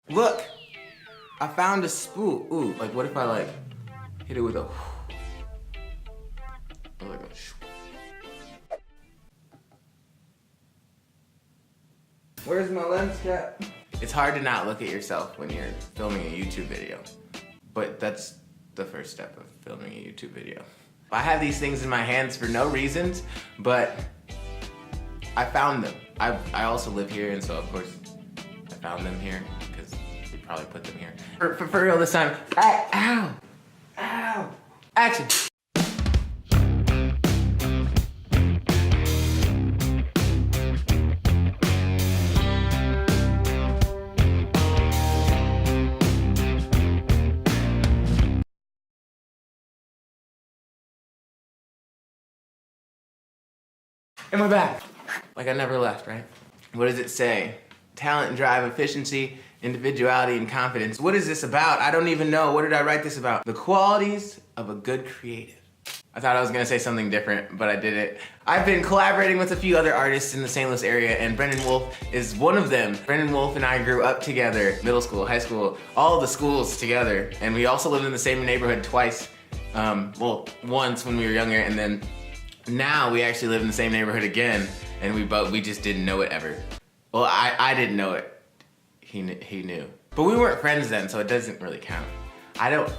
Look, I found a spool. Ooh, like what if I like hit it with a, or like a, where's my lens cap? It's hard to not look at yourself when you're filming a YouTube video, but that's the first step of filming a YouTube video. I have these things in my hands for no reasons, but I found them. I also live here, and so of course I found them here because we probably put them here. For real this time. Ow! Ow! Action! And we're back. Like I never left, right? What does it say? Talent, drive, efficiency, individuality, and confidence. What is this about? I don't even know. What did I write this about? The qualities of a good creative. I thought I was gonna say something different, but I didn't. I've been collaborating with a few other artists in the St. Louis area, and Brendan Wolf is one of them. Brendan Wolf and I grew up together, middle school, high school, all the schools together, and we also lived in the same neighborhood twice. Well, once when we were younger, and then now we actually live in the same neighborhood again, and we just didn't know it ever. Well, I didn't know it. He knew. But we weren't friends then, so it doesn't really count. I don't.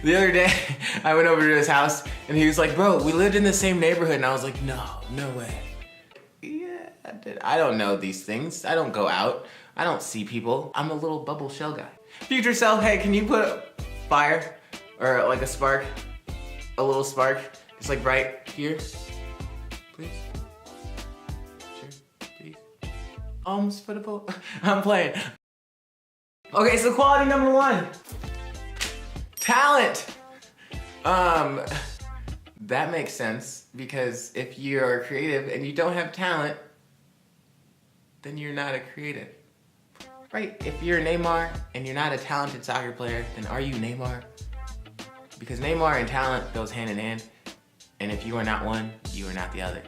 The other day, I went over to his house, and he was like, bro, we lived in the same neighborhood, and I was like, no way. Yeah, I did. I don't know these things. I don't go out. I don't see people. I'm a little bubble shell guy. Future self, hey, can you put a fire, or like a spark, a little spark, just like right here, please? Sure, please. Almost footable. I'm playing. Okay, so quality number one. Talent. That makes sense because if you're creative and you don't have talent, then you're not a creative. Right? If you're Neymar and you're not a talented soccer player, then are you Neymar? Because Neymar and talent goes hand in hand. And if you are not one, you are not the other,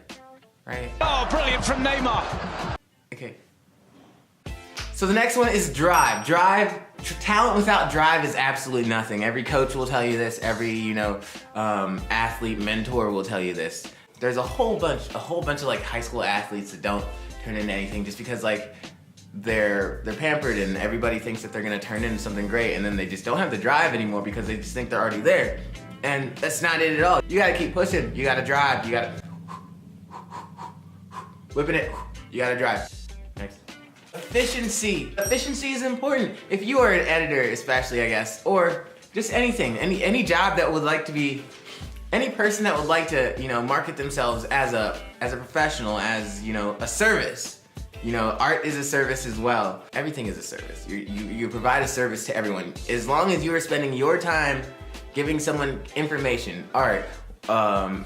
right? Oh, brilliant from Neymar. Okay. So the next one is drive. Talent without drive is absolutely nothing. Every coach will tell you this. Every, athlete mentor will tell you this. There's a whole bunch of like high school athletes that don't turn into anything just because like they're pampered and everybody thinks that they're gonna turn into something great, and then they just don't have the drive anymore because they just think they're already there. And that's not it at all. You gotta keep pushing. You gotta drive. You gotta whipping it. You gotta drive. Next. Efficiency. Efficiency is important. If you are an editor, especially, I guess, or just anything, any job that would like to be, any person that would like to, market themselves as a professional, as, a service. Art is a service as well. Everything is a service. You provide a service to everyone. As long as you are spending your time giving someone information, art, a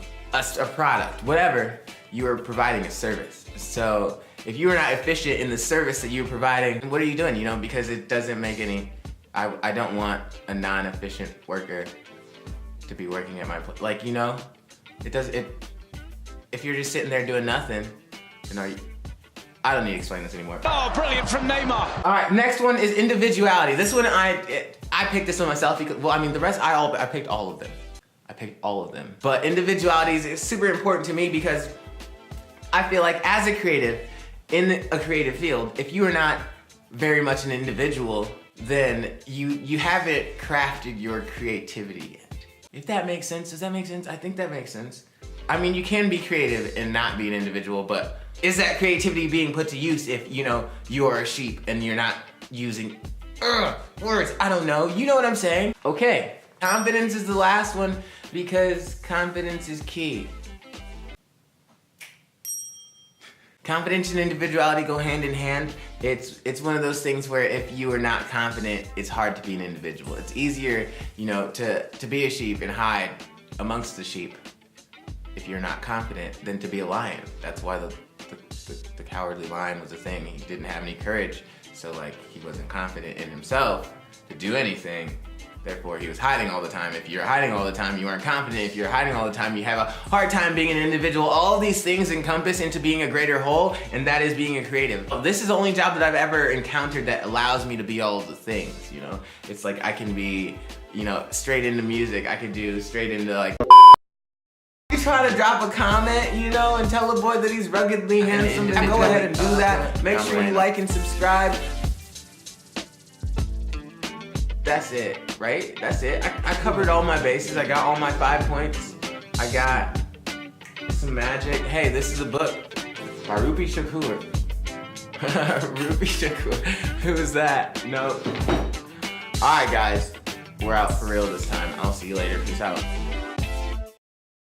product, whatever, you are providing a service. So if you are not efficient in the service that you're providing, what are you doing? Because it doesn't make any, I don't want a non-efficient worker to be working at my place. Like, if you're just sitting there doing nothing, then are you, I don't need to explain this anymore. Oh, brilliant from Neymar. All right, next one is individuality. This one, I picked this one myself because, the rest, I picked all of them. I picked all of them. But individuality is super important to me because I feel like as a creative, in a creative field, if you are not very much an individual, then you haven't crafted your creativity yet. If that makes sense, does that make sense? I think that makes sense. You can be creative and not be an individual, but is that creativity being put to use if, you are a sheep and you're not using words? I don't know. You know what I'm saying? Okay, confidence is the last one because confidence is key. Confidence and individuality go hand in hand. It's one of those things where if you are not confident, it's hard to be an individual. It's easier, to be a sheep and hide amongst the sheep if you're not confident than to be a lion. That's why the cowardly lion was a thing. He didn't have any courage, so he wasn't confident in himself to do anything. Therefore, he was hiding all the time. If you're hiding all the time, you aren't confident. If you're hiding all the time, you have a hard time being an individual. All of these things encompass into being a greater whole, and that is being a creative. This is the only job that I've ever encountered that allows me to be all of the things, you know? It's like I can be, you know, straight into music. I could do straight into like... You try to drop a comment, you know, and tell the boy that he's ruggedly handsome, then go ahead and do that. Make sure you like and subscribe. That's it, right? That's it. I covered all my bases. I got all my 5 points. I got some magic. Hey, this is a book by Rupi Shakur. Rupi Shakur. Who is that? No. Alright, guys. We're out for real this time. I'll see you later. Peace out.